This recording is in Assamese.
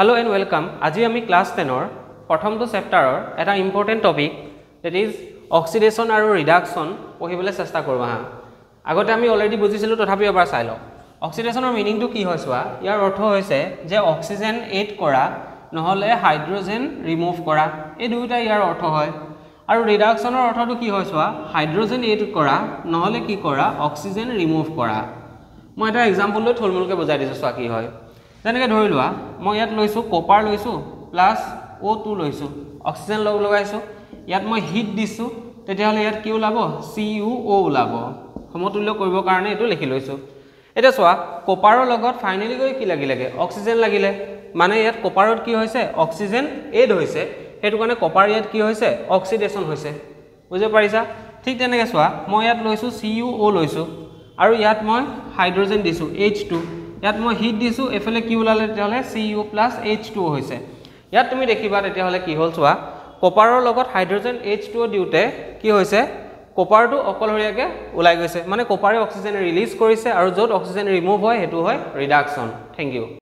Hello and welcome. আজি আমি ক্লাস 10 ৰ প্ৰথমটো চেপ্টাৰৰ এটা important topic that is oxidation আৰু ৰিডাকশন পঢ়িবলৈ চেষ্টা কৰবা হা আগতে আমি অলৰেডি বুজিছিলো তথাপি এবাৰ চাই লও অক্সিডেশনৰ মিনিংটো কি হয় সোৱা ইয়াৰ অৰ্থ হৈছে যে অক্সিজেন এড কৰা নহলে হাইড্ৰোজেন ৰিমুভ কৰা এই দুইটা ইয়াৰ অৰ্থ হয় আৰু ৰিডাকশনৰ অৰ্থটো কি হয় সোৱা হাইড্ৰোজেন এড কৰা নহলে কি কৰা অক্সিজেন ৰিমুভ কৰা মই এটা এক্সাম্পল লৈ থলমূলকে বুজাই দিছো সোৱা কি হয় যেনেকৈ ধৰি লোৱা মই ইয়াত লৈছো কপাৰ লৈছো প্লাস O2 লৈছো অক্সিজেন লগাইছো ইয়াত মই হিট দিছো তেতিয়াহলে ইয়াত কি ওলাব CuO ওলাব সমতুল্য কৰিব কাৰণে এটো লিখি লৈছো এটা সোৱা কপাৰৰ লগত ফাইনালি গৈ কি লাগিলে অক্সিজেন লাগিলে মানে ইয়াত কপাৰত কি হৈছে অক্সিজেন এড হৈছে হেতু কাৰণে কপাৰ ইয়াত কি হৈছে অক্সিডেশন হৈছে বুজি পাৰিছা ঠিক তেনেকৈ সোৱা মই ইয়াত লৈছো CuO লৈছো আৰু ইয়াত মই হাইড্ৰোজেন দিছো H2 ইয়াত মই হিট দিছো এফালে কি ওলালে তেতিয়াহলে Cu + H2 হৈছে ইয়াত তুমি দেখিবা তেতিয়াহলে কি হ'ল সোৱা কপাৰৰ লগত হাইড্ৰোজেন H2 দিউতে কি হৈছে কপাৰটো অকলহৰিয়াকে ওলাই গৈছে মানে কপাৰে অক্সিজেন ৰিলিজ কৰিছে আৰু যত অক্সিজেন ৰিমুভ হয় হেতু হয় ৰিডাকশন থ্যাংক ইউ